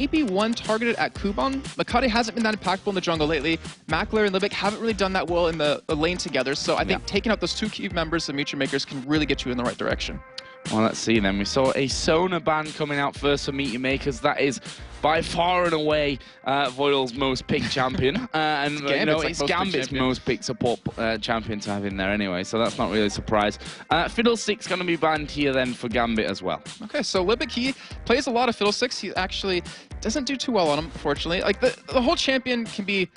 maybe one targeted at Kubon. Mokatte hasn't been that impactful in the jungle lately. Makler and Libik haven't really done that well in the lane together, so I think taking out those two key members of Meteor Makers can really get you in the right direction. Well, let's see then. We saw a Sona ban coming out first for Meteor Makers. That is by far and away Voidle's most picked champion. And you know, it's Gambit's most picked support champion to have in there anyway, so that's not really a surprise. Fiddlestick's going to be banned here then for Gambit as well. Okay, so Libik, he plays a lot of Fiddlesticks. He actually doesn't do too well on him, unfortunately. Like, the whole champion can be...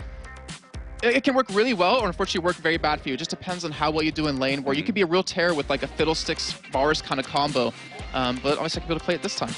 It can work really well, or unfortunately work very bad for you. It just depends on how well you do in lane, where you could be a real terror with like a Fiddlesticks bars kind of combo. But obviously I could be able to play it this time.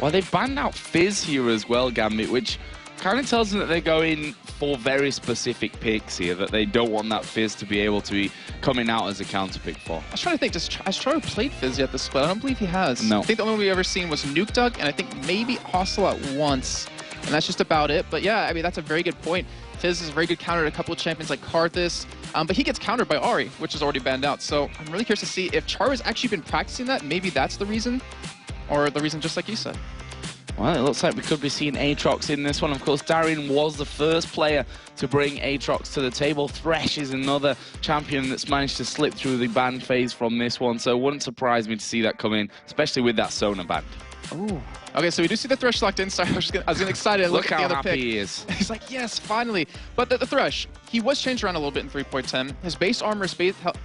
Well, they've banned out Fizz here as well, Gambit, which kind of tells them that they're going for very specific picks here, that they don't want that Fizz to be able to be coming out as a counter pick for. I was trying to think, has Czaru played Fizz yet this split? I don't believe he has. No. I think the only one we've ever seen was Nuke Duck, and I think maybe Hostile at once. And that's just about it. But yeah, I mean, that's a very good point. Fizz is a very good counter to a couple of champions like Karthus, but he gets countered by Ahri, which is already banned out. So I'm really curious to see if Czaru has actually been practicing that. Maybe that's the reason, or the reason just like you said. Well, it looks like we could be seeing Aatrox in this one. Of course, Darien was the first player to bring Aatrox to the table. Thresh is another champion that's managed to slip through the ban phase from this one, so it wouldn't surprise me to see that come in, especially with that Sona ban. Ooh. Okay, so we do see the Thresh locked in. Sorry, I was getting excited. Look at the other pick. He is. He's like, yes, finally. But the Thresh, he was changed around a little bit in 3.10. His base armor, his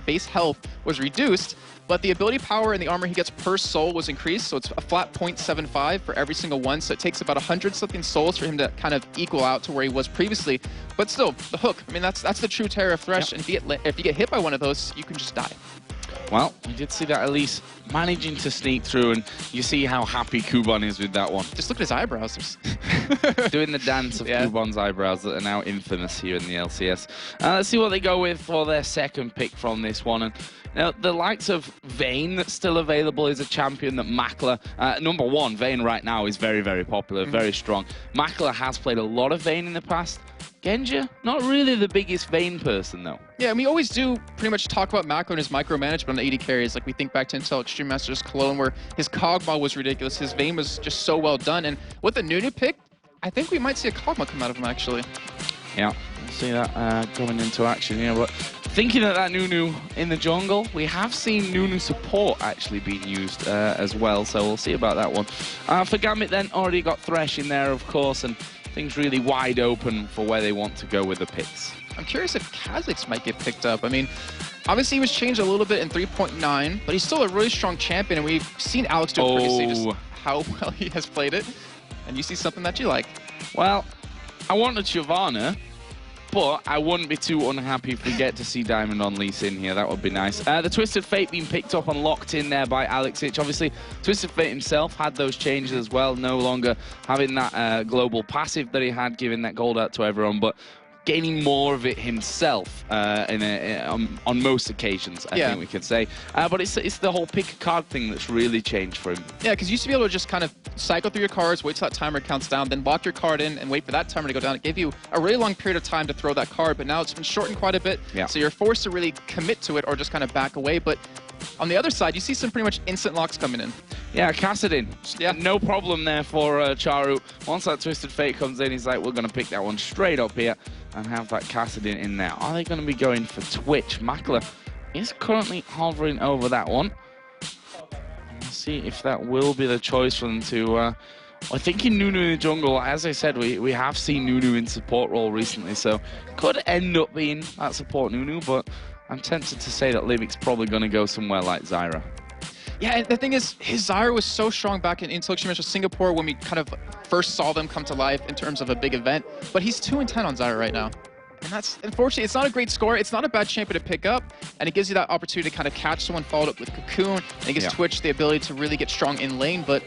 base health was reduced, but the ability power and the armor he gets per soul was increased, so it's a flat 0.75 for every single one, so it takes about 100-something souls for him to kind of equal out to where he was previously. But still, the hook, I mean, that's the true terror of Thresh, and if you get hit by one of those, you can just die. Well, you did see that at least managing to sneak through, and you see how happy Kubon is with that one. Just look at his eyebrows. Doing the dance of Kubon's eyebrows that are now infamous here in the LCS. Let's see what they go with for their second pick from this one. And now, the likes of Vayne that's still available is a champion that Makler... number one, Vayne right now is very, very popular, very strong. Makler has played a lot of Vayne in the past. Genja, not really the biggest Vayne person, though. Yeah, and we always do pretty much talk about Makler and his micromanagement on the AD carries. Like, we think back to Intel Extreme Masters Cologne, where his Kog'Maw was ridiculous. His Vayne was just so well done. And with the Nunu pick, I think we might see a Kog'Maw come out of him, actually. Yeah, we'll see that going into action here. But thinking of that Nunu in the jungle, we have seen Nunu support actually being used as well. So we'll see about that one. For Gambit, then, already got Thresh in there, of course, and things really wide open for where they want to go with the picks. I'm curious if Kha'Zix might get picked up. I mean, obviously he was changed a little bit in 3.9, but he's still a really strong champion, and we've seen Alex do it previously, just how well he has played it. And you see something that you like. Well, I wanted Shyvana, but I wouldn't be too unhappy if we get to see Diamond on Lee Sin here. That would be nice. The Twisted Fate being picked up and locked in there by Alexic. Obviously, Twisted Fate himself had those changes as well, no longer having that global passive that he had, giving that gold out to everyone, but gaining more of it himself on most occasions, I think we could say. But it's the whole pick a card thing that's really changed for him. Yeah, because you used to be able to just kind of cycle through your cards, wait till that timer counts down, then lock your card in and wait for that timer to go down. It gave you a really long period of time to throw that card, but now it's been shortened quite a bit, so you're forced to really commit to it or just kind of back away. But on the other side, you see some pretty much instant locks coming in. Yeah, Kassadin. Yeah. No problem there for Czaru. Once that Twisted Fate comes in, he's like, we're going to pick that one straight up here and have that Kassadin in there. Are they going to be going for Twitch? Makler is currently hovering over that one. Let's see if that will be the choice for them to... I think in Nunu in the jungle, as I said, we have seen Nunu in support role recently, so could end up being that support Nunu, but I'm tempted to say that Libik's probably going to go somewhere like Zyra. Yeah, and the thing is, his Zyra was so strong back in Intel Extreme Singapore when we kind of first saw them come to life in terms of a big event, but he's 2-10 on Zyra right now. And that's, unfortunately, it's not a great score. It's not a bad champion to pick up, and it gives you that opportunity to kind of catch someone followed up with Cocoon, and it gives Twitch the ability to really get strong in lane, but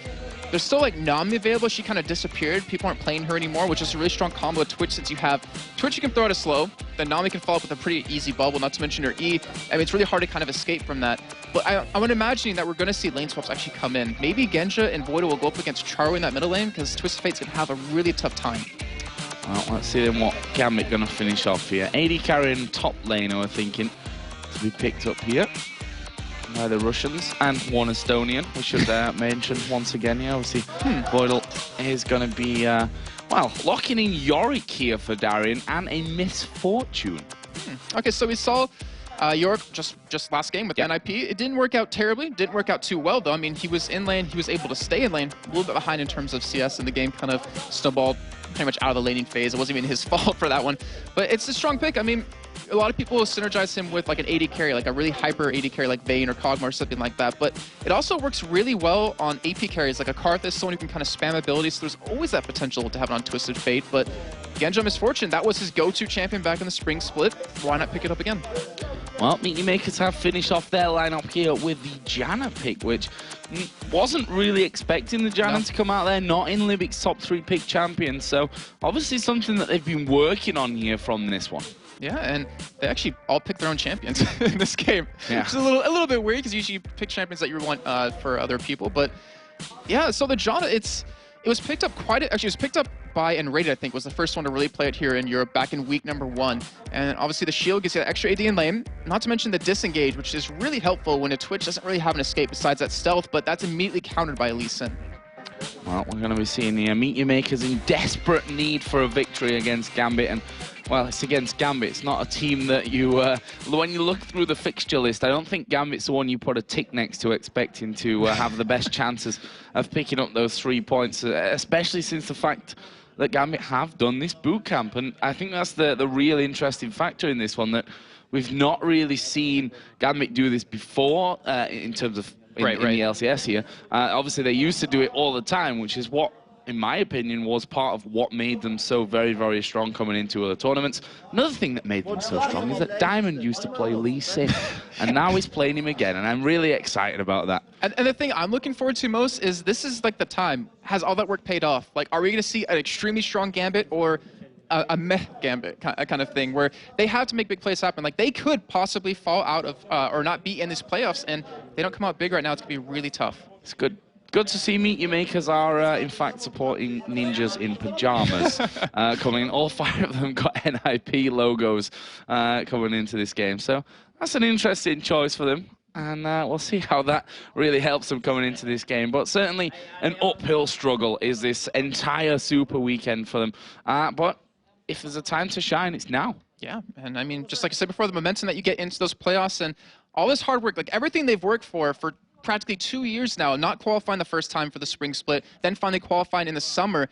there's still like Nami available. She kind of disappeared. People aren't playing her anymore, which is a really strong combo with Twitch, since you have Twitch you can throw at a slow, then Nami can follow up with a pretty easy bubble, not to mention her E. I mean, it's really hard to kind of escape from that. But I'm imagining that we're going to see lane swaps actually come in. Maybe Genja and Voidle will go up against Czaru in that middle lane, because Twisted Fate's going to have a really tough time. Well, let's see then what Gambit going to finish off here. AD carrying top laner, we're thinking, to be picked up here by the Russians and one Estonian. We should mention once again here, obviously, Voidle is going to be, well, locking in Yorick here for Darien, and a misfortune. Okay, so we saw Yorick just last game with the NIP. It didn't work out terribly. Didn't work out too well, though. I mean, he was in lane. He was able to stay in lane. A little bit behind in terms of CS, and the game kind of snowballed pretty much out of the laning phase. It wasn't even his fault for that one. But it's a strong pick. I mean, a lot of people synergize him with like an AD carry, like a really hyper AD carry like Vayne or Kog'Maw or something like that. But it also works really well on AP carries like a Karthus, someone who can kind of spam abilities. So there's always that potential to have it on Twisted Fate. But Genja Misfortune, that was his go-to champion back in the spring split. Why not pick it up again? Well, Meat Makers have finished off their lineup here with the Janna pick, which wasn't really expecting the Janna to come out there, not in Libik's top 3 pick champion. So obviously something that they've been working on here from this one. Yeah, and they actually all picked their own champions in this game. Yeah. Which is a little bit weird because usually you pick champions that you want for other people. But yeah, so the Janna, it was picked up actually it was picked up by and rated, I think, was the first one to really play it here in Europe back in week number 1. And obviously the shield gives you that extra AD in lane, not to mention the disengage, which is really helpful when a Twitch doesn't really have an escape besides that stealth, but that's immediately countered by Lee Sin. Well, we're going to be seeing the Meat Makers in desperate need for a victory against Gambit, and well, it's against Gambit. It's not a team that you, when you look through the fixture list, I don't think Gambit's the one you put a tick next to expecting to have the best chances of picking up those 3 points, especially since the fact that Gambit have done this boot camp. And I think that's the real interesting factor in this one, that we've not really seen Gambit do this before in terms of in the LCS here. Obviously, they used to do it all the time, which is what, in my opinion, was part of what made them so very, very strong coming into other tournaments. Another thing that made them so strong is that Diamond used to play Lee Sin, and now he's playing him again, and I'm really excited about that. And the thing I'm looking forward to most is this is like the time. Has all that work paid off? Like, are we going to see an extremely strong Gambit or a meh Gambit kind of thing where they have to make big plays happen? Like, they could possibly fall out of or not be in these playoffs, and they don't come out big right now. It's going to be really tough. It's good. Good to see Meat Makers are, in fact, supporting ninjas in pajamas coming in. All 5 of them got NIP logos coming into this game. So that's an interesting choice for them. And we'll see how that really helps them coming into this game. But certainly an uphill struggle is this entire Super weekend for them. But if there's a time to shine, it's now. Yeah, and I mean, just like I said before, the momentum that you get into those playoffs and all this hard work, like everything they've worked for practically 2 years now, not qualifying the first time for the spring split, then finally qualifying in the summer.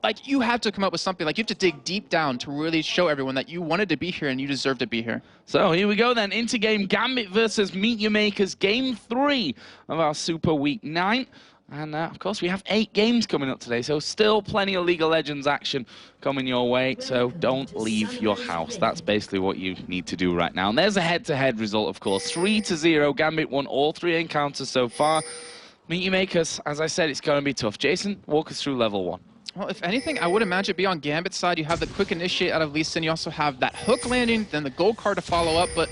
Like, you have to come up with something. Like, you have to dig deep down to really show everyone that you wanted to be here and you deserve to be here. So here we go then, into game Gambit versus Meat Makers, game 3 of our Super Week 9. And, of course, we have 8 games coming up today, so still plenty of League of Legends action coming your way, so don't leave your house. That's basically what you need to do right now. And there's a head-to-head result, of course. 3-0. Gambit won all 3 encounters so far. Meat Makers, as I said, it's going to be tough. Jason, walk us through level 1. Well, if anything, I would imagine be on Gambit's side. You have the quick initiate out of Lee Sin. You also have that hook landing, then the gold card to follow up. But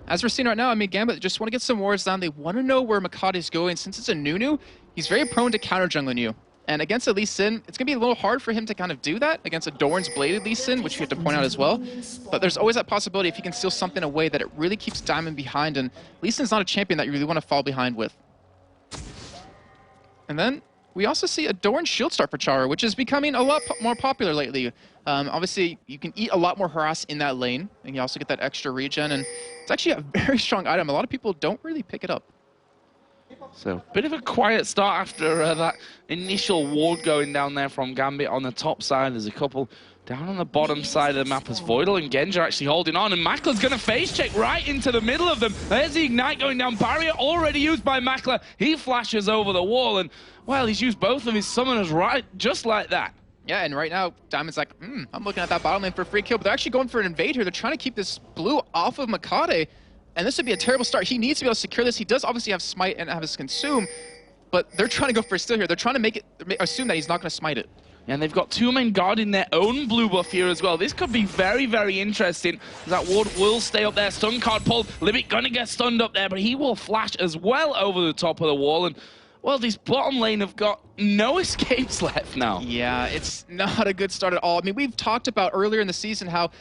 as we're seeing right now, I mean, Gambit just want to get some wards down. They want to know where Mokatte is going. Since it's a Nunu, he's very prone to counter jungling you. And against a Lee Sin, it's going to be a little hard for him to kind of do that against a Doran's Bladed Lee Sin, which we have to point out as well. But there's always that possibility if he can steal something away that it really keeps Diamond behind. And Lee Sin's not a champion that you really want to fall behind with. And then we also see a Doran shield start for Czaru, which is becoming a lot more popular lately. Obviously, you can eat a lot more harass in that lane, and you also get that extra regen. And it's actually a very strong item. A lot of people don't really pick it up. So, bit of a quiet start after that initial ward going down there from Gambit on the top side. There's a couple down on the bottom side of the map as Voidle and Genja actually holding on, and Makler's going to face check right into the middle of them. There's the Ignite going down. Barrier already used by Makler. He flashes over the wall, and, well, he's used both of his summoners right just like that. Yeah, and right now, Diamond's like, I'm looking at that bottom lane for a free kill, but they're actually going for an invade here. They're trying to keep this blue off of Mokatte, and this would be a terrible start. He needs to be able to secure this. He does obviously have smite and have his consume, but they're trying to go for a steal here. They're trying to assume that he's not going to smite it. And they've got 2 men guarding their own blue buff here as well. This could be very, very interesting. That ward will stay up there. Stun card pulled. Libik gonna get stunned up there, but he will flash as well over the top of the wall. And, well, this bottom lane have got no escapes left now. Yeah, it's not a good start at all. I mean, we've talked about earlier in the season how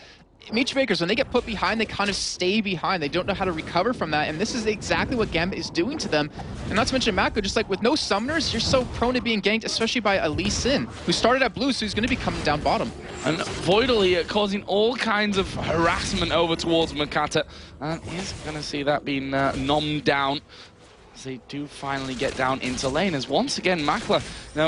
Meat Makers, when they get put behind, they kind of stay behind. They don't know how to recover from that, and this is exactly what Gambit is doing to them. And not to mention Makler, just like with no summoners, you're so prone to being ganked, especially by a Lee Sin, who started at blue, so he's going to be coming down bottom. And Voidle here causing all kinds of harassment over towards Mokatte, and he's going to see that being nommed down. They do finally get down into lane, as once again Makler,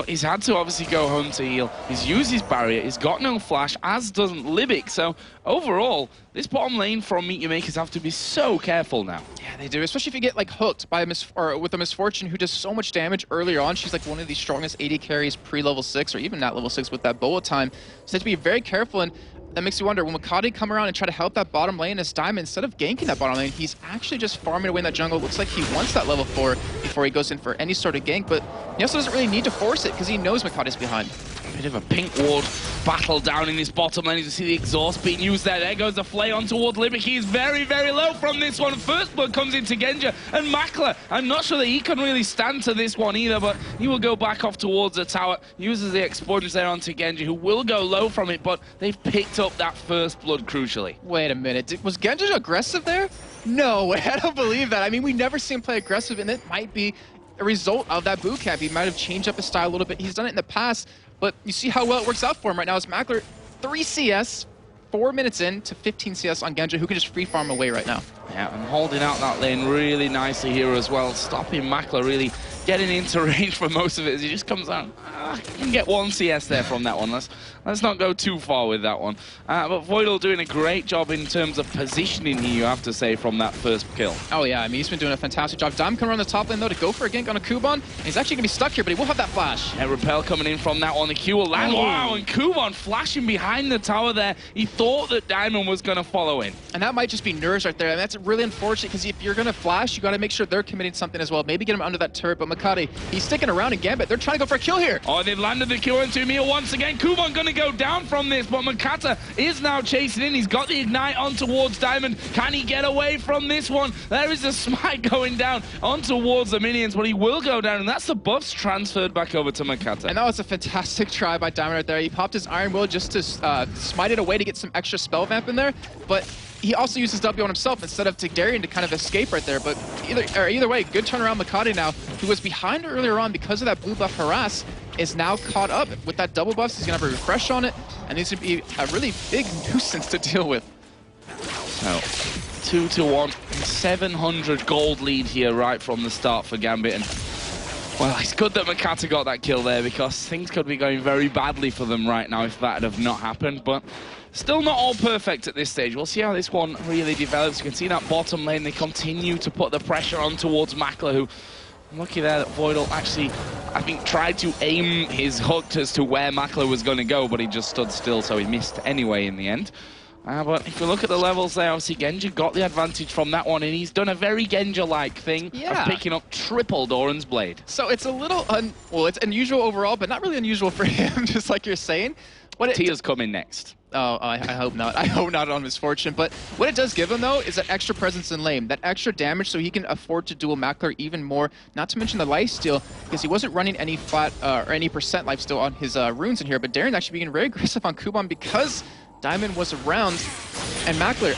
he's had to obviously go home to heal. He's used his barrier, he's got no flash, as doesn't Libik. So overall, this bottom lane from Meet Your Makers have to be so careful now. Yeah, they do, especially if you get like hooked by with a Misfortune who does so much damage earlier on. She's like one of the strongest AD carries pre-level 6, or even not level 6 with that bullet time. So they have to be very careful, and that makes you wonder, will Mokatte come around and try to help that bottom lane as Diamond, instead of ganking that bottom lane, he's actually just farming away in that jungle. It looks like he wants that level 4 before he goes in for any sort of gank, but he also doesn't really need to force it because he knows Mokatte's behind. Bit of a pink ward battle down in his bottom lane. You see the exhaust being used there. There goes the flay on towards Libik. He's very, very low from this one. First blood comes into Genja, and Makler, I'm not sure that he can really stand to this one either, but he will go back off towards the tower, uses the expunge there onto Genja, who will go low from it, but they've picked up that first blood crucially. Wait a minute, was Genja aggressive there? No way, I don't believe that. I mean, we never see him play aggressive, and it might be a result of that boot camp. He might have changed up his style a little bit. He's done it in the past, but you see how well it works out for him right now as Makler, 3 CS, 4 minutes in to 15 CS on Genja, who can just free farm away right now. Yeah, and holding out that lane really nicely here as well, stopping Makler really getting into range for most of it as he just comes out. Can get 1 CS there from that one. Let's not go too far with that one. But Voidle doing a great job in terms of positioning here, you have to say, from that first kill. Oh yeah, I mean, he's been doing a fantastic job. Diamond coming around the top lane though to go for a gank on a Kubon. He's actually going to be stuck here, but he will have that flash. Yeah, Repel coming in from that one. The Q will land. Wow, and Kubon flashing behind the tower there. He thought that Diamond was going to follow in. And that might just be nerves right there. And that's really unfortunate because if you're going to flash, you got to make sure they're committing something as well. Maybe get him under that turret, but Mokatte, he's sticking around in Gambit. They're trying to go for a kill here. Oh, they've landed the kill into Emil once again. Kubon going to go down from this, but Mokatte is now chasing in. He's got the ignite on towards Diamond. Can he get away from this one? There is a smite going down on towards the minions, but he will go down, and that's the buffs transferred back over to Mokatte. And that was a fantastic try by Diamond right there. He popped his Iron Will just to smite it away to get some extra spell vamp in there, but he also uses W on himself instead of to Darien to kind of escape right there. But either way, good turnaround. Mokatte now, who was behind earlier on because of that blue buff harass, is now caught up with that double buffs. He's going to have a refresh on it, and this would be a really big nuisance to deal with. So, 2-1, 700 gold lead here right from the start for Gambit. And well, it's good that Mokatte got that kill there because things could be going very badly for them right now if that had have not happened. But still not all perfect at this stage. We'll see how this one really develops. You can see that bottom lane, they continue to put the pressure on towards Makler, who, lucky there that Voidle actually, I think, tried to aim his hook as to where Makler was going to go, but he just stood still, so he missed anyway in the end. But if you look at the levels there, obviously Genja got the advantage from that one, and he's done a very Genja-like thing of picking up triple Doran's Blade. So it's a little, well, it's unusual overall, but not really unusual for him, just like you're saying. Tia's coming next. Oh, I hope not. I hope not on Misfortune. But what it does give him, though, is that extra presence in lane, that extra damage so he can afford to duel Makler even more. Not to mention the lifesteal, because he wasn't running any flat or any percent lifesteal on his runes in here. But Darien actually being very aggressive on Kubon because Diamond was around, and Makler,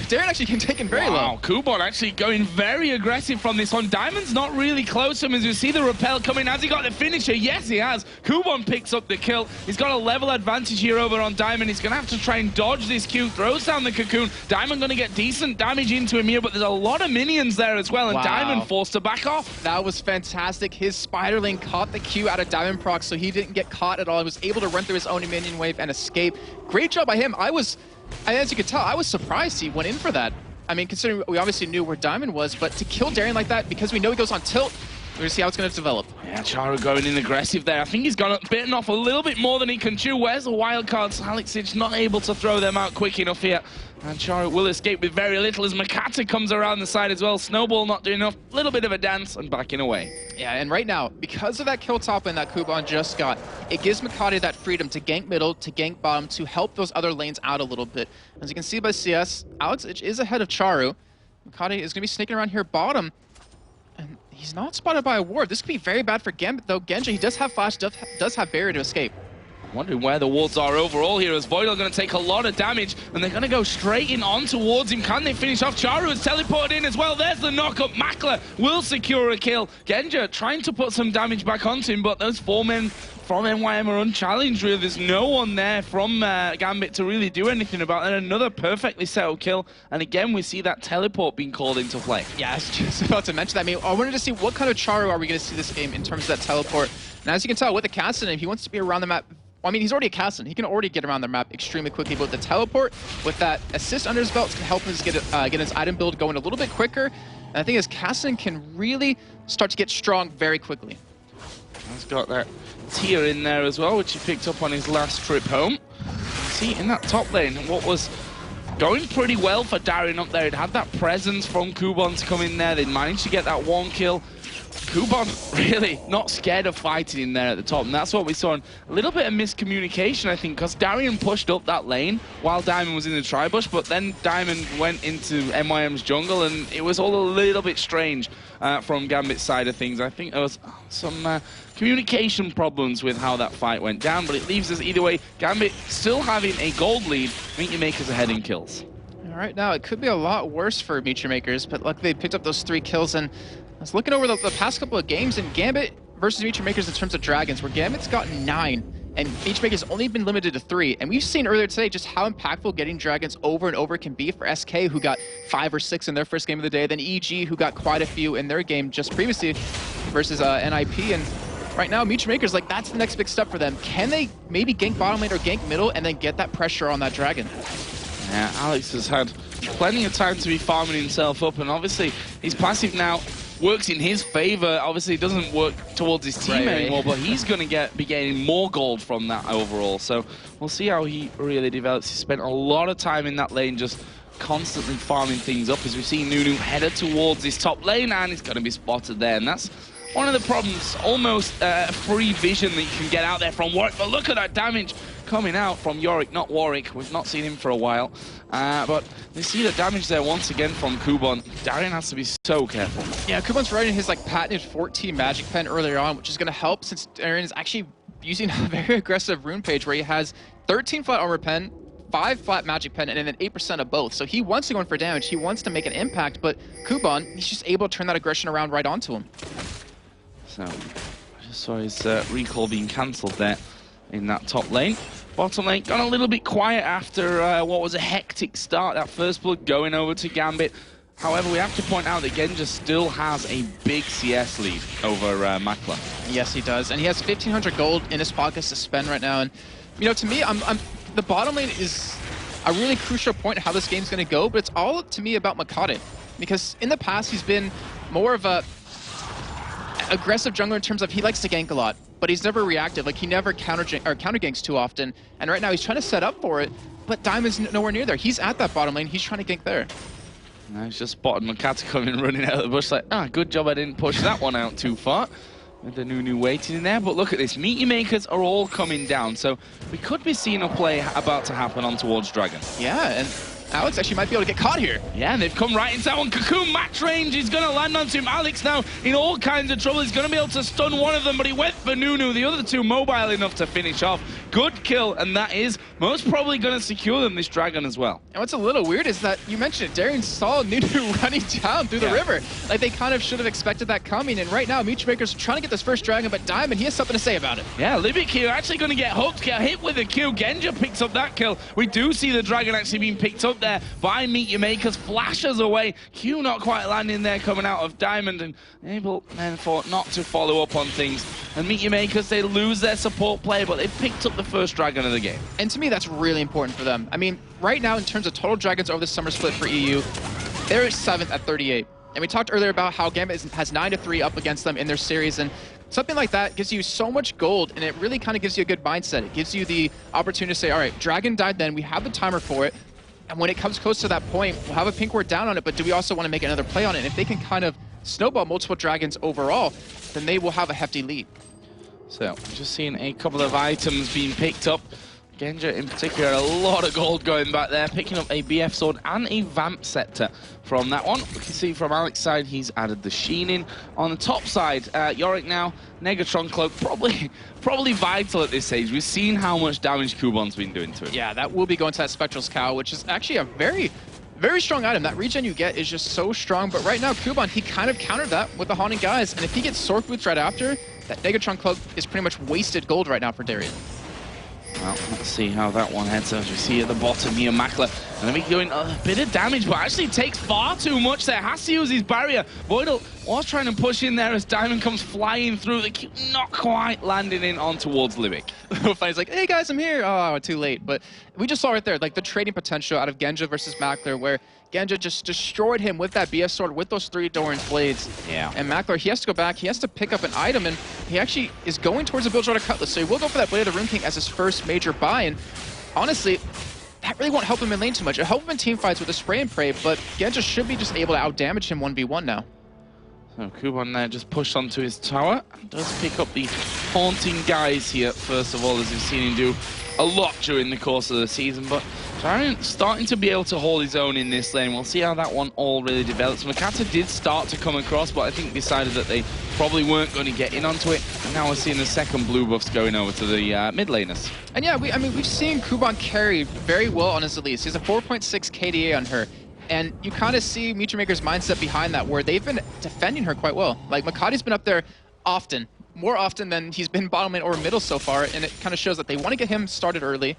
Darien actually can take him very low. Wow, Kubon actually going very aggressive from this one. Diamond's not really close to him as you see the Repel coming. Has he got the finisher? Yes, he has. Kubon picks up the kill. He's got a level advantage here over on Diamond. He's going to have to try and dodge this Q, throws down the cocoon. Diamond going to get decent damage into him here, but there's a lot of minions there as well, and Diamond forced to back off. That was fantastic. His Spiderling caught the Q out of Diamondprox, so he didn't get caught at all. He was able to run through his own minion wave and escape. Great job by him. As you could tell, I was surprised he went in for that. I mean, considering we obviously knew where Diamond was, but to kill Darien like that, because we know he goes on tilt, we're going to see how it's going to develop. Yeah, Czaru going in aggressive there. I think he's bitten off a little bit more than he can chew. Where's the wild cards? Alexich not able to throw them out quick enough here. And Czaru will escape with very little as Mokatte comes around the side as well. Snowball not doing enough. Little bit of a dance and backing away. Yeah, and right now, because of that kill top lane that Kubon just got, it gives Mokatte that freedom to gank middle, to gank bottom, to help those other lanes out a little bit. As you can see by CS, Alexich is ahead of Czaru. Mokatte is going to be sneaking around here bottom. And he's not spotted by a ward. This could be very bad for Gambit, though. Genja, he does have flash, does have barrier to escape. Wondering where the wards are overall here, as Voidle going to take a lot of damage, and they're going to go straight in on towards him. Can they finish off? Czaru has teleported in as well. There's the knock-up. Makler will secure a kill. Genja trying to put some damage back onto him, but those 4 men from MYM are unchallenged, really. There's no one there from Gambit to really do anything about it. And another perfectly settled kill, and again we see that teleport being called into play. Yeah, I was just about to mention that. I mean, I wanted to see what kind of Czaru are we going to see this game in terms of that teleport. And as you can tell, with the Cassin, he wants to be around the map. Well, I mean, he's already a Cassin. He can already get around the map extremely quickly, but with the teleport, with that assist under his belt, it's going to help him get his item build going a little bit quicker. And I think his Cassin can really start to get strong very quickly. He's got that tier in there as well, which he picked up on his last trip home. See, in that top lane, what was going pretty well for Darien up there, it had that presence from Kubon to come in there. They managed to get that 1 kill. Kubon really not scared of fighting in there at the top, and that's what we saw. A little bit of miscommunication, I think, because Darien pushed up that lane while Diamond was in the tri-bush, but then Diamond went into MYM's jungle, and it was all a little bit strange from Gambit's side of things. I think there was some communication problems with how that fight went down, but it leaves us either way. Gambit still having a gold lead, Meet Your Makers ahead in kills. All right, now it could be a lot worse for Meet Your Makers, but luckily they picked up those 3 kills, and I was looking over the past couple of games, and Gambit versus Meet Your Makers in terms of dragons, where Gambit's gotten 9, and Meet Your Makers only been limited to 3. And we've seen earlier today just how impactful getting dragons over and over can be for SK, who got 5 or 6 in their first game of the day, then EG, who got quite a few in their game just previously versus NIP. And right now, Meet Your Makers, like, that's the next big step for them. Can they maybe gank bottom lane or gank middle and then get that pressure on that dragon? Yeah, Alex has had plenty of time to be farming himself up, and obviously his passive now works in his favor. Obviously, it doesn't work towards his team anymore, but he's going to be gaining more gold from that overall. So we'll see how he really develops. He spent a lot of time in that lane just constantly farming things up, as we see Nunu headed towards his top lane, and he's going to be spotted there. And that's one of the problems, almost free vision that you can get out there from Warwick. But look at that damage coming out from Yorick, not Warwick. We've not seen him for a while. But you see the damage there once again from Kubon. Darien has to be so careful. Yeah, Kubon's running his patented 14 magic pen earlier on, which is going to help since Darien is actually using a very aggressive rune page where he has 13 flat armor pen, 5 flat magic pen, and then 8% of both. So he wants to go in for damage. He wants to make an impact, but Kubon, he's just able to turn that aggression around right onto him. So I just saw his recall being cancelled there in that top lane. Bottom lane gone a little bit quiet after what was a hectic start. That first blood going over to Gambit. However, we have to point out that Genja still has a big CS lead over Makler. Yes, he does. And he has 1,500 gold in his pockets to spend right now. And, you know, to me, the bottom lane is a really crucial point how this game's going to go, but it's all, to me, about Mokatte. Because in the past, he's been more of a aggressive jungler in terms of he likes to gank a lot, but he's never reactive. Like, he never counter ganks too often. And right now he's trying to set up for it, but Diamond's nowhere near there. He's at that bottom lane. He's trying to gank there. Now he's just spotted Mokatte coming running out of the bush like, good job I didn't push that one out too far. With the Nunu waiting in there, but look at this. Meet Your Makers are all coming down, so we could be seeing a play about to happen on towards Dragon. Yeah, and Alex actually might be able to get caught here. Yeah, and they've come right into that one. Cocoon match range. He's going to land onto him. Alex now in all kinds of trouble. He's going to be able to stun one of them, but he went for Nunu. The other two mobile enough to finish off. Good kill, and that is most probably going to secure them this dragon as well. And what's a little weird is that you mentioned it. Darien saw Nunu running down through the river. Like, they kind of should have expected that coming. And right now, Meet Your Makers are trying to get this first dragon, but Diamond, he has something to say about it. Yeah, Libik here actually going to get hooked, get hit with a Q. Genja picks up that kill. We do see the dragon actually being picked up there by Meet Your Makers, flashes away. Q not quite landing there, coming out of Diamond, and able then for not to follow up on things. And Meet Your Makers, they lose their support player, but they've picked up the first dragon of the game. And to me, that's really important for them. I mean, right now, in terms of total dragons over the summer split for EU, they're 7th at 38. And we talked earlier about how Gambit has 9-3 up against them in their series, and something like that gives you so much gold, and it really kind of gives you a good mindset. It gives you the opportunity to say, all right, dragon died then, we have the timer for it, and when it comes close to that point, we'll have a pink ward down on it, but do we also want to make another play on it? And if they can kind of snowball multiple dragons overall, then they will have a hefty lead. So, just seeing a couple of items being picked up. Genja in particular, a lot of gold going back there, picking up a BF sword and a Vamp scepter from that one. We can see from Alex's side, he's added the Sheen in. On the top side, Yorick now, Negatron Cloak, probably vital at this stage. We've seen how much damage Kubon's been doing to him. Yeah, that will be going to that Spectral's Cow, which is actually a very strong item. That regen you get is just so strong, but right now Kubon, he kind of countered that with the Haunting Guise, and if he gets Sword Boots right after, that Negatron Cloak is pretty much wasted gold right now for Darien. Well, let's see how that one heads. As we see at the bottom here, Makler going to be doing a bit of damage, but actually takes far too much there. Has to use his barrier. Voidle was trying to push in there as Diamond comes flying through the queue, not quite landing in on towards Libik. He's like, hey guys, I'm here. Oh, too late. But we just saw right there, like the trading potential out of Genja versus Makler, where Genja just destroyed him with that BF sword, with those 3 Doran's blades. Yeah. And Makler, he has to go back, he has to pick up an item, and he actually is going towards the Bilgewater Cutlass, so he will go for that Blade of the Rune King as his first major buy, and honestly, that really won't help him in lane too much. It'll help him in team fights with the spray and pray, but Genja should be just able to outdamage him 1v1 now. So Kubon there just pushed onto his tower, does pick up the Haunting Guise here, first of all, as we've seen him do a lot during the course of the season, but Darien starting to be able to hold his own in this lane. We'll see how that one all really develops. Mokatte did start to come across, but I think decided that they probably weren't going to get in onto it. And now we're seeing the second blue buffs going over to the mid laners. And yeah, we've seen Kubon carry very well on his Elise. He has a 4.6 KDA on her. And you kind of see Meteor Maker's mindset behind that, where they've been defending her quite well. Like, Mokatte's been up there often, more often than he's been bottom lane or middle so far, and it kind of shows that they want to get him started early.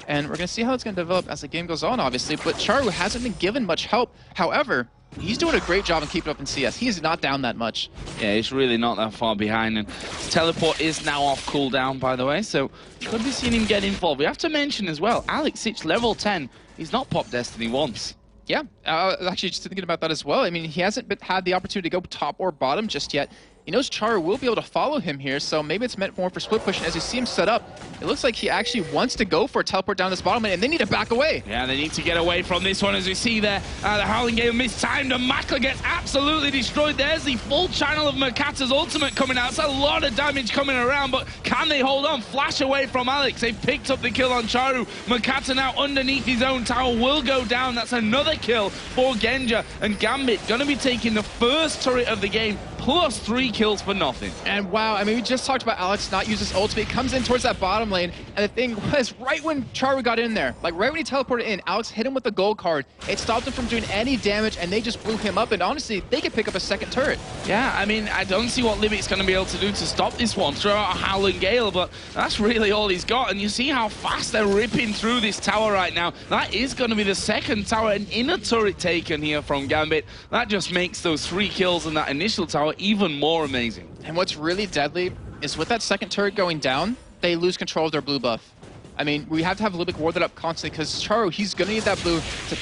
And we're going to see how it's going to develop as the game goes on, obviously. But Czaru hasn't been given much help. However, he's doing a great job in keeping up in CS. He is not down that much. Yeah, he's really not that far behind. And his teleport is now off cooldown, by the way, so could be seeing him get involved. We have to mention as well, Alex Sich, level 10, he's not popped Destiny once. Yeah, actually just thinking about that as well. I mean, he hasn't had the opportunity to go top or bottom just yet. He knows Czaru will be able to follow him here, so maybe it's meant more for split push. And as you see him set up, it looks like he actually wants to go for a teleport down this bottom lane, and they need to back away. Yeah, they need to get away from this one. As we see there, the Howling Gale mistimed, and Makler gets absolutely destroyed. There's the full channel of Mokatte's ultimate coming out. It's a lot of damage coming around, but can they hold on? Flash away from Alex. They picked up the kill on Czaru. Mokatte now underneath his own tower will go down. That's another kill for Genja, and Gambit going to be taking the first turret of the game, plus 3 kills for nothing. And wow, I mean, we just talked about Alex not use his ultimate. He comes in towards that bottom lane, and the thing was, right when Czaru got in there, like right when he teleported in, Alex hit him with the gold card. It stopped him from doing any damage, and they just blew him up, and honestly, they could pick up a second turret. Yeah, I mean, I don't see what Libik's going to be able to do to stop this one. Throw out a Howling Gale, but that's really all he's got, and you see how fast they're ripping through this tower right now. That is going to be the second tower, an inner turret taken here from Gambit. That just makes those 3 kills in that initial tower even more amazing. And what's really deadly is with that second turret going down, they lose control of their blue buff. I mean, we have to have Libik warded up constantly, because Czaru, he's going to need that blue to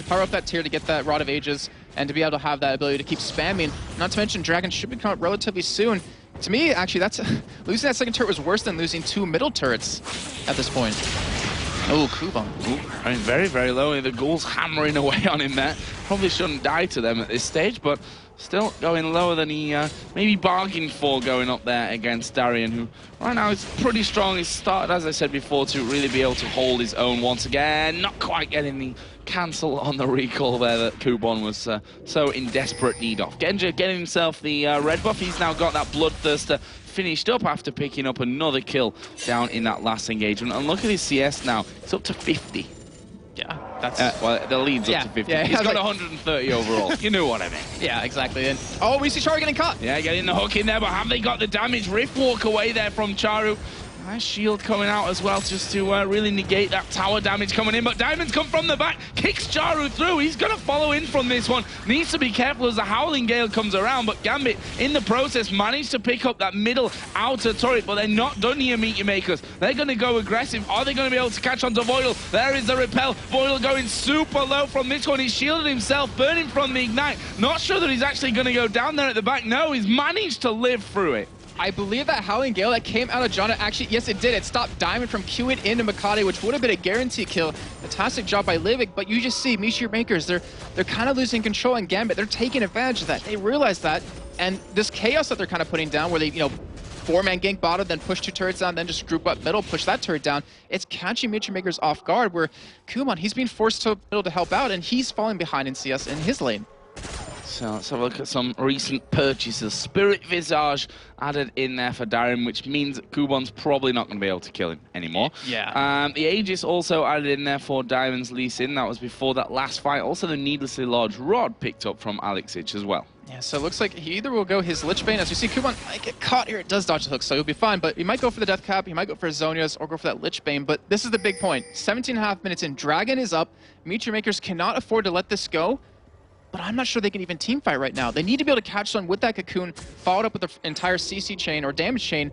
power up that tier to get that Rod of Ages and to be able to have that ability to keep spamming. Not to mention, Dragon should be coming up relatively soon. To me, actually, that's losing that second turret was worse than losing 2 middle turrets at this point. Oh, Kubon. I mean, very, very low. The Ghoul's hammering away on him there. Probably shouldn't die to them at this stage, but still going lower than he maybe bargained for going up there against Darien, who right now is pretty strong. He's started, as I said before, to really be able to hold his own once again. Not quite getting the cancel on the recall there that Kubon was so in desperate need of. Genja getting himself the red buff. He's now got that Bloodthirster finished up after picking up another kill down in that last engagement. And look at his CS now. It's up to 50. Yeah, that's... well, the lead's up to 50. Yeah, he's got 130 overall. You knew what I mean. Yeah, exactly. And oh, we see Czaru getting caught. Yeah, getting the hook in there, but have they got the damage? Rift walk away there from Czaru. Nice shield coming out as well, just to really negate that tower damage coming in. But Diamonds come from the back, kicks Czaru through. He's going to follow in from this one. Needs to be careful as the Howling Gale comes around. But Gambit, in the process, managed to pick up that middle outer turret. But they're not done here, Meteor Makers. They're going to go aggressive. Are they going to be able to catch onto Voidle? There is the repel. Voidle going super low from this one. He's shielded himself, burning from the ignite. Not sure that he's actually going to go down there at the back. No, he's managed to live through it. I believe that Howling Gale that came out of Genja, actually, yes, it did. It stopped Diamond from queuing into Mokatte, which would have been a guaranteed kill. Fantastic job by Libik, but you just see Meteor Makers, they're kind of losing control in Gambit. They're taking advantage of that. They realize that, and this chaos that they're kind of putting down, where they, 4-man gank bottom, then push 2 turrets down, then just group up middle, push that turret down. It's catching Meteor Makers off guard, where Kubon, he's being forced to middle to help out, and he's falling behind in CS in his lane. So let's have a look at some recent purchases. Spirit Visage added in there for Darien, which means Kubon's probably not going to be able to kill him anymore. Yeah. The Aegis also added in there for Diamond's Lee Sin. That was before that last fight. Also, the Needlessly Large Rod picked up from Alexich as well. Yeah, so it looks like he either will go his Lich Bane. As you see, Kubon might get caught here. It does dodge the hook, so he'll be fine. But he might go for the Death Cap, he might go for Zonia's, or go for that Lich Bane. But this is the big point. 17.5 minutes in. Dragon is up. Meteor Makers cannot afford to let this go. But I'm not sure they can even teamfight right now. They need to be able to catch someone with that Cocoon, followed up with the entire CC chain or damage chain,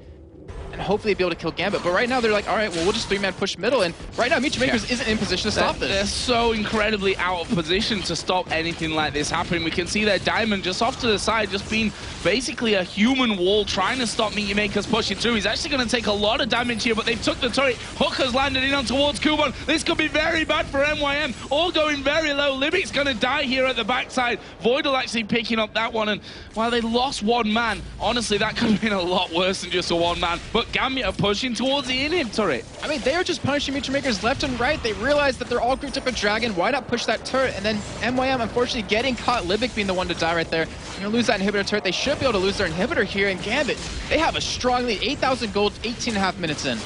and hopefully be able to kill Gambit. But right now, they're like, all right, well, we'll just 3-man push middle. And right now, Meteor Makers isn't in position to stop this. They're so incredibly out of position to stop anything like this happening. We can see their Diamond just off to the side, just being basically a human wall, trying to stop Meteor Makers pushing through. He's actually going to take a lot of damage here, but they've took the turret. Hook has landed in on towards Kubon. This could be very bad for MYM. All going very low. Libik's going to die here at the backside. Voidle actually picking up that one. And while they lost 1 man, honestly, that could have been a lot worse than just a 1 man. But Gambit are pushing towards the inhib turret. I mean, they are just punishing Meteor Makers left and right. They realize that they're all grouped up with Dragon. Why not push that turret? And then MYM, unfortunately, getting caught. Libik being the one to die right there. They're going to lose that inhibitor turret. They should be able to lose their inhibitor here. And Gambit, they have a strong lead. 8,000 gold, 18.5 minutes in.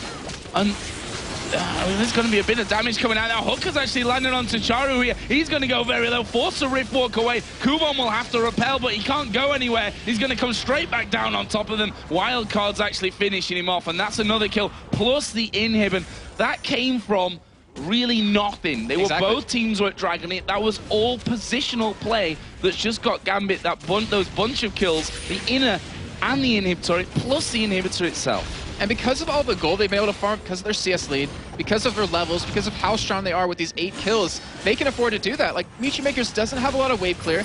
There's going to be a bit of damage coming out now. Hook has actually landed onto Czaru here. He's going to go very low, force a Rift walk away. Kubon will have to repel, but he can't go anywhere. He's going to come straight back down on top of them. Wildcard's actually finishing him off, and that's another kill, plus the inhib. And that came from really nothing. They were both teams were dragging it. That was all positional play that's just got Gambit those bunch of kills, the inner and the inhib turret, plus the inhibitor itself. And because of all the gold they've been able to farm, because of their CS lead, because of their levels, because of how strong they are with these 8 kills, they can afford to do that. Like, Meteor Makers doesn't have a lot of wave clear.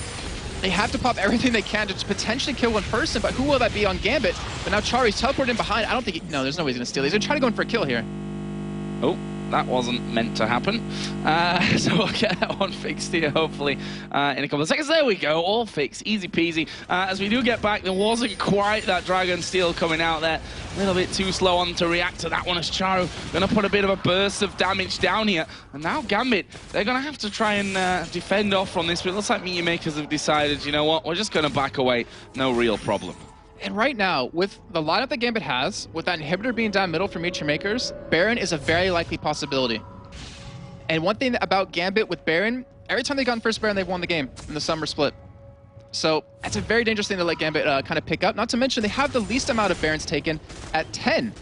They have to pop everything they can to potentially kill 1 person, but who will that be on Gambit? But now Czaru's teleported in behind. I don't think no, there's no way he's going to steal. He's going to try to go in for a kill here. Oh, that wasn't meant to happen. So we'll get that one fixed here, hopefully, in a couple of seconds. There we go, all fixed, easy peasy. As we do get back, there wasn't quite that Dragon Steel coming out there. A little bit too slow on to react to that one as Czaru going to put a bit of a burst of damage down here. And now Gambit, they're going to have to try and defend off from this, but it looks like Meteor Makers have decided, you know what, we're just going to back away, no real problem. And right now, with the lineup that Gambit has, with that inhibitor being down middle for Meteor Makers, Baron is a very likely possibility. And one thing about Gambit with Baron, every time they've gotten first Baron, they've won the game in the summer split. So that's a very dangerous thing to let Gambit kind of pick up. Not to mention, they have the least amount of Barons taken at 10.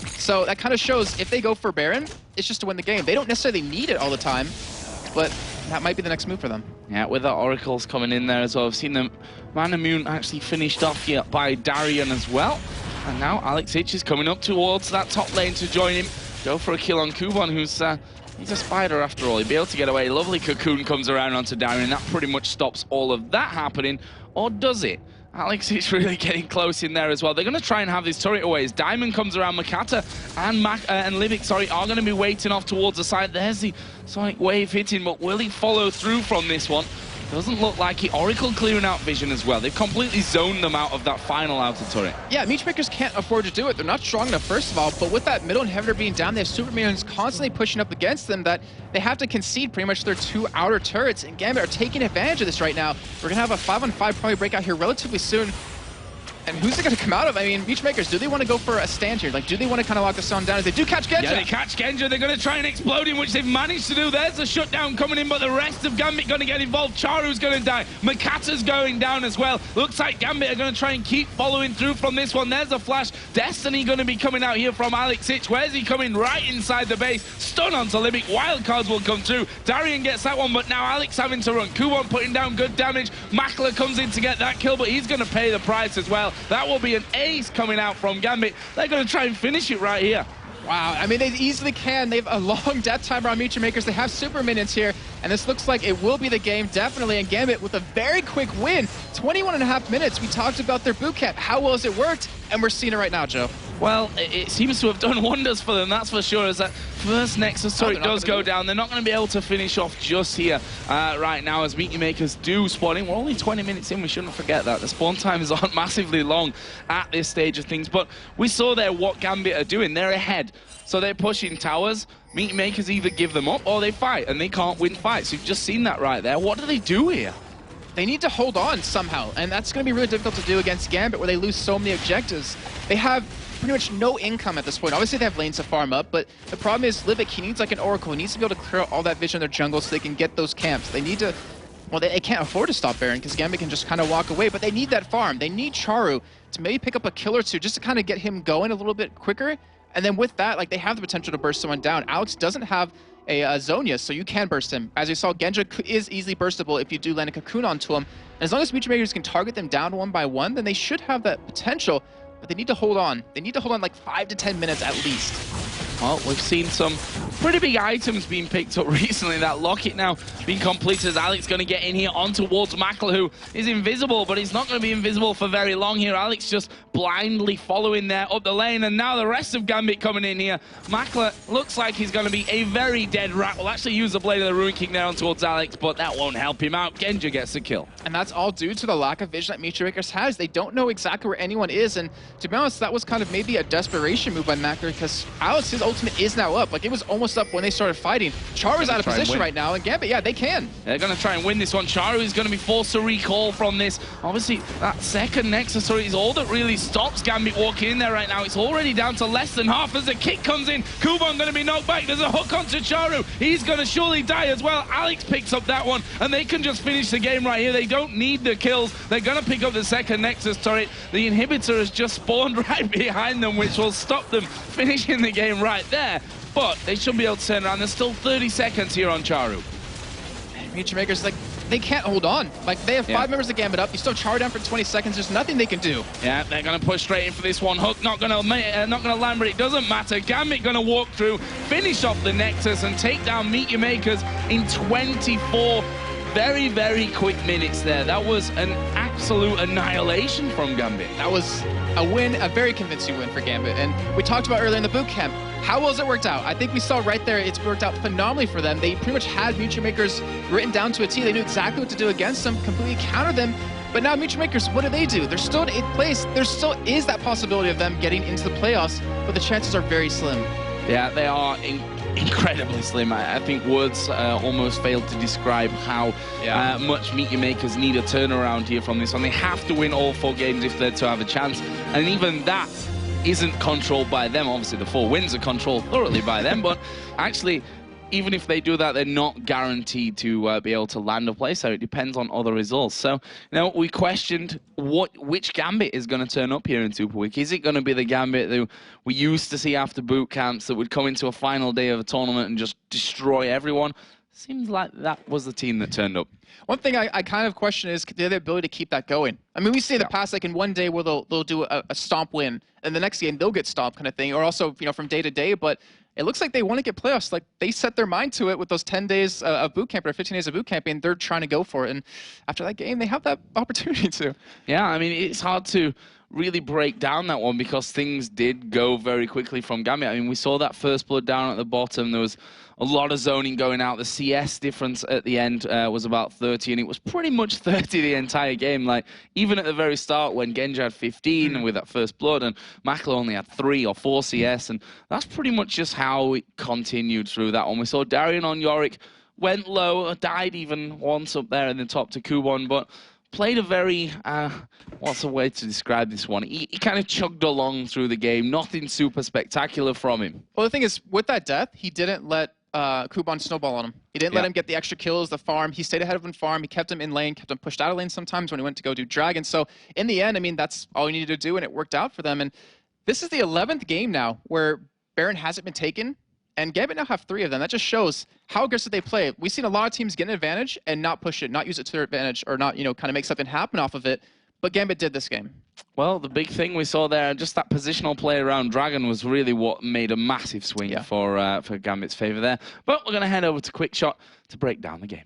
So that kind of shows if they go for Baron, it's just to win the game. They don't necessarily need it all the time, but that might be the next move for them. Yeah, with the Oracles coming in there as well. I've seen them. Manamune actually finished off here by Darien as well. And now Alexich is coming up towards that top lane to join him. Go for a kill on Kubon, who's he's a spider after all. He'll be able to get away. Lovely Cocoon comes around onto Darien. That pretty much stops all of that happening. Or does it? Alexich really getting close in there as well. They're going to try and have this turret away. As Diamond comes around, Mokatte and Libik, are going to be waiting off towards the side. There's the Sonic Wave hitting, but will he follow through from this one? Doesn't look like it. Oracle clearing out vision as well. They've completely zoned them out of that final outer turret. Yeah, Meteor Makers can't afford to do it. They're not strong enough, first of all, but with that middle inhibitor being down, they have super minions constantly pushing up against them that they have to concede pretty much their 2 outer turrets, and Gambit are taking advantage of this right now. We're going to have a 5-on-5 probably breakout here relatively soon. And who's it going to come out of? I mean, Meteor Makers, do they want to go for a stand here? Like, do they want to kind of lock this one down? As they do catch Genja. Yeah, they catch Genja. They're going to try and explode him, which they've managed to do. There's the shutdown coming in, but the rest of Gambit going to get involved. Czaru's going to die. Mokatte's going down as well. Looks like Gambit are going to try and keep following through from this one. There's a flash. Destiny going to be coming out here from Alexich. Where's he coming? Right inside the base. Stun onto Libik. Wildcards will come through. Darien gets that one, but now Alex having to run. Kubon putting down good damage. Makler comes in to get that kill, but he's going to pay the price as well. That will be an ace coming out from Gambit. They're going to try and finish it right here. Wow, I mean, they easily can. They have a long death timer on Meteor Makers. They have super minions here, and this looks like it will be the game, definitely. And Gambit with a very quick win, 21.5 minutes. We talked about their boot camp. How well has it worked? And we're seeing it right now, Joe. Well, it seems to have done wonders for them, that's for sure, as that first Nexus turret does go down. They're not going to be able to finish off just here right now as Meteor Makers do spawn in. We're only 20 minutes in, we shouldn't forget that. The spawn times aren't massively long at this stage of things, but we saw there what Gambit are doing. They're ahead, so they're pushing towers. Meteor Makers either give them up or they fight, and they can't win fights. You've just seen that right there. What do they do here? They need to hold on somehow, and that's going to be really difficult to do against Gambit, where they lose so many objectives. They have pretty much no income at this point. Obviously, they have lanes to farm up, but the problem is Libik, he needs like an Oracle. He needs to be able to clear out all that vision in their jungle so they can get those camps. They need to, well, they can't afford to stop Baron because Gambit can just kind of walk away, but they need that farm. They need Czaru to maybe pick up a kill or two just to kind of get him going a little bit quicker. And then with that, like, they have the potential to burst someone down. Alex doesn't have a Zhonya, so you can burst him. As you saw, Genja is easily burstable if you do land a cocoon onto him. And as long as Meteor Makers can target them down one by one, then they should have that potential. But they need to hold on. They need to hold on like 5 to 10 minutes at least. Well, we've seen some pretty big items being picked up recently. That locket now being completed as Alex going to get in here on towards Makler, who is invisible, but he's not going to be invisible for very long here. Alex just blindly following there up the lane, and now the rest of Gambit coming in here. Makler looks like he's going to be a very dead rat. We'll actually use the Blade of the Ruin King there on towards Alex, but that won't help him out. Genja gets the kill. And that's all due to the lack of vision that Meteor Makers has. They don't know exactly where anyone is, and to be honest, that was kind of maybe a desperation move by Makler, because Alex's ultimate is now up. Like, it was almost up when they started fighting. Czaru's out of position right now, and Gambit, yeah, they can. They're going to try and win this one. Czaru is going to be forced to recall from this. Obviously, that second Nexus is all that really stops Gambit walking in there right now. It's already down to less than half as the kick comes in. Kubon going to be knocked back. There's a hook onto Czaru. He's going to surely die as well. Alex picks up that one, and they can just finish the game right here. They don't need the kills. They're going to pick up the second Nexus turret. The inhibitor has just spawned right behind them, which will stop them finishing the game right there. But they should be able to turn around. There's still 30 seconds here on Czaru. Meteor Makers, like, they can't hold on. Like, they have 5 members of Gambit up. You still Czaru down for 20 seconds. There's nothing they can do. Yeah, they're going to push straight in for this one. Hook not going to land, but it doesn't matter. Gambit going to walk through, finish off the Nexus, and take down Meteor Makers in 24 very, very quick minutes there. That was an absolute annihilation from Gambit. That was a win, a very convincing win for Gambit. And we talked about earlier in the boot camp, how well has it worked out? I think we saw right there, it's worked out phenomenally for them. They pretty much had Meteor Makers written down to a T. They knew exactly what to do against them, completely counter them. But now Meteor Makers, what do? They're still in 8th place. There still is that possibility of them getting into the playoffs, but the chances are very slim. Yeah, they are incredibly slim. I think words almost fail to describe how much Meteor Makers need a turnaround here from this one. They have to win all 4 games if they're to have a chance, and even that isn't controlled by them. Obviously, the 4 wins are controlled thoroughly by them, but actually, even if they do that, they're not guaranteed to be able to land a place, so it depends on other results. So, you know, we questioned which Gambit is going to turn up here in Super Week. Is it going to be the Gambit that we used to see after boot camps that would come into a final day of a tournament and just destroy everyone? Seems like that was the team that turned up. One thing I kind of question is they have the ability to keep that going. I mean, we see in the past, like in one day where they'll do a stomp win, and the next game they'll get stomped kind of thing, or also, you know, from day to day, but it looks like they want to get playoffs. Like, they set their mind to it with those 10 days of boot camp or 15 days of boot camp, and they're trying to go for it. And after that game, they have that opportunity to. Yeah, I mean, it's hard to really break down that one because things did go very quickly from Gambit. I mean, we saw that first blood down at the bottom. There was a lot of zoning going out. The CS difference at the end was about 30, and it was pretty much 30 the entire game. Like, even at the very start when Genja had 15 with that first blood, and Makler only had 3 or 4 CS, and that's pretty much just how it continued through that one. We saw Darien on Yorick, went low, died even once up there in the top to Kubon, but played a very, what's the way to describe this one? He kind of chugged along through the game. Nothing super spectacular from him. Well, the thing is, with that death, he didn't let Kubon snowball on him. He didn't let him get the extra kills, the farm. He stayed ahead of him farm. He kept him in lane, kept him pushed out of lane sometimes when he went to go do Dragon. So in the end, I mean, that's all he needed to do, and it worked out for them. And this is the 11th game now where Baron hasn't been taken, and Gambit now have 3 of them. That just shows how aggressive they play. We've seen a lot of teams get an advantage and not push it, not use it to their advantage, or not, you know, kind of make something happen off of it. But Gambit did this game. Well, the big thing we saw there, just that positional play around Dragon was really what made a massive swing for Gambit's favor there. But we're going to head over to Quick Shot to break down the game.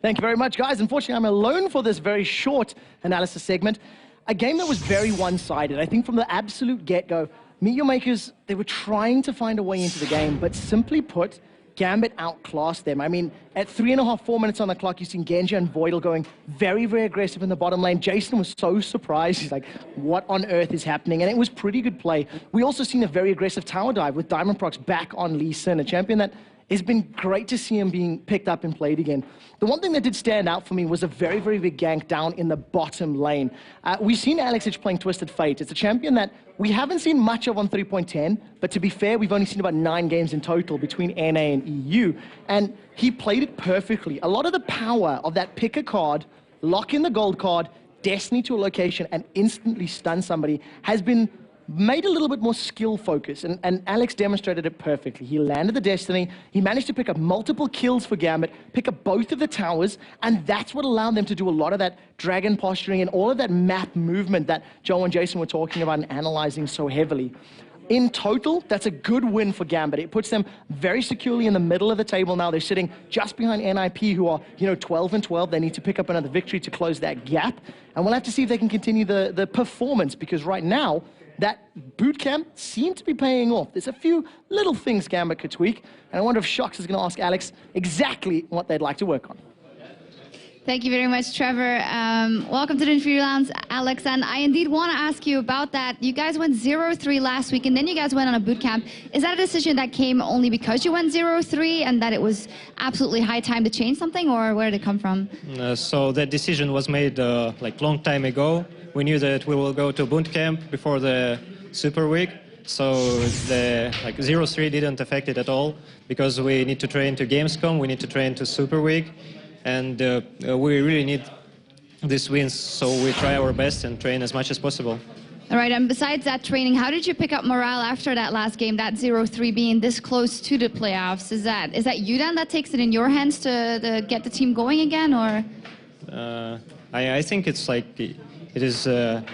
Thank you very much, guys. Unfortunately, I'm alone for this very short analysis segment. a game that was very one-sided. I think from the absolute get-go, Meet Your Makers, they were trying to find a way into the game, but simply put, Gambit outclassed them. I mean, at 3.5, 4 minutes on the clock, you've seen Genja and Voidle going very, very aggressive in the bottom lane. Jason was so surprised. He's like, what on earth is happening? And it was pretty good play. We also seen a very aggressive tower dive with Diamondprox back on Lee Sin, a champion that it's been great to see him being picked up and played again. The one thing that did stand out for me was a very, very big gank down in the bottom lane. We've seen Alexich playing Twisted Fate. It's a champion that we haven't seen much of on 3.10, but to be fair, we've only seen about 9 games in total between NA and EU, and he played it perfectly. A lot of the power of that pick a card, lock in the gold card, destiny to a location, and instantly stun somebody has been made a little bit more skill focused, and Alex demonstrated it perfectly. He landed the Destiny, he managed to pick up multiple kills for Gambit, pick up both of the towers, and that's what allowed them to do a lot of that dragon posturing and all of that map movement that Joe and Jason were talking about and analyzing so heavily. In total, that's a good win for Gambit. It puts them very securely in the middle of the table now. They're sitting just behind NIP, who are, 12 and 12. They need to pick up another victory to close that gap, and we'll have to see if they can continue the performance, because right now, that boot camp seemed to be paying off. There's a few little things Gambit could tweak, and I wonder if Shox is going to ask Alex exactly what they'd like to work on. Thank you very much, Trevor. Welcome to the interview rounds, Alex. And I indeed want to ask you about that. You guys went 0-3 last week, and then you guys went on a boot camp. Is that a decision that came only because you went 0-3 and that it was absolutely high time to change something, or where did it come from? So that decision was made like long time ago. We knew that we will go to boot camp before the Super Week. So the 0-3 didn't affect it at all, because we need to train to Gamescom, we need to train to Super Week. And we really need these wins, so we try our best and train as much as possible. All right, and besides that training, how did you pick up morale after that last game, that 0-3 being this close to the playoffs? Is that you then that takes it in your hands to get the team going again, or? I think it's like, it is the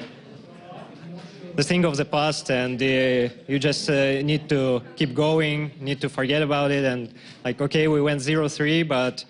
thing of the past, and you just need to keep going, need to forget about it, and okay, we went 0-3, but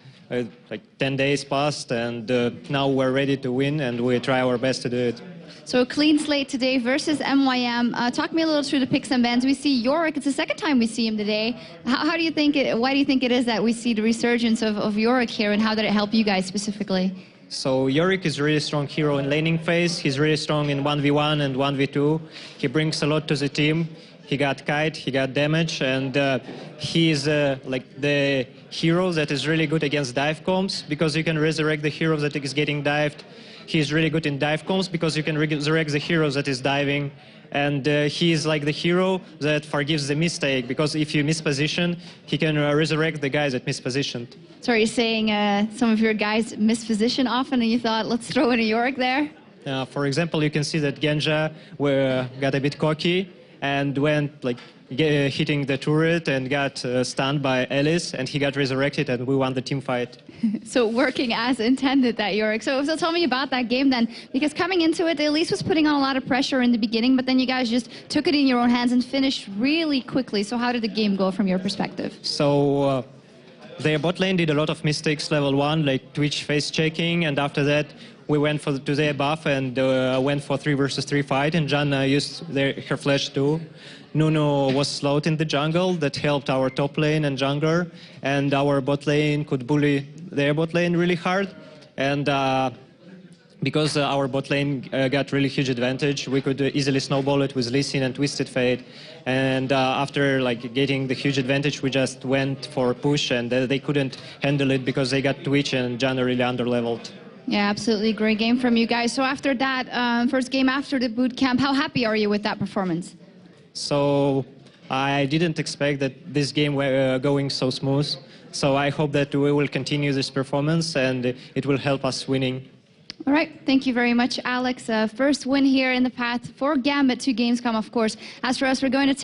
10 days passed, and now we're ready to win, and we try our best to do it. So a clean slate today versus MYM. Talk me a little through the picks and bans. We see Yorick. It's the second time we see him today. How do you think why do you think it is that we see the resurgence of Yorick here, and how did it help you guys specifically? So Yorick is a really strong hero in laning phase. He's really strong in 1v1 and 1v2. He brings a lot to the team. He got kite, he got damage, and he's the hero that is really good against dive comps, because you can resurrect the hero that is getting dived. He's really good in dive comps because you can resurrect the hero that is diving. And he's like the hero that forgives the mistake, because if you misposition, he can resurrect the guy that mispositioned. So are you saying some of your guys misposition often and you thought, let's throw in a Yorick there? For example, you can see that Genja got a bit cocky and went hitting the turret and got stunned by Alice, and he got resurrected, and we won the team fight. So working as intended, that Yorick. So tell me about that game then, because coming into it, the Elise was putting on a lot of pressure in the beginning, but then you guys just took it in your own hands and finished really quickly. So how did the game go from your perspective? So their bot lane did a lot of mistakes level 1, like Twitch face checking, and after that we went to their buff and went for 3 versus 3 fight, and Janna used her flash too. Nuno was slowed in the jungle, that helped our top lane and jungler, and our bot lane could bully their bot lane really hard. And because our bot lane got really huge advantage, we could easily snowball it with Lee Sin and Twisted Fate. And after getting the huge advantage, we just went for push, and they couldn't handle it because they got Twitch and Janna really underleveled. Yeah, absolutely. Great game from you guys. So after that, first game after the boot camp, how happy are you with that performance? So I didn't expect that this game were going so smooth. So I hope that we will continue this performance, and it will help us winning. All right. Thank you very much, Alex. First win here in the path for Gambit to Gamescom, of course. As for us, we're going to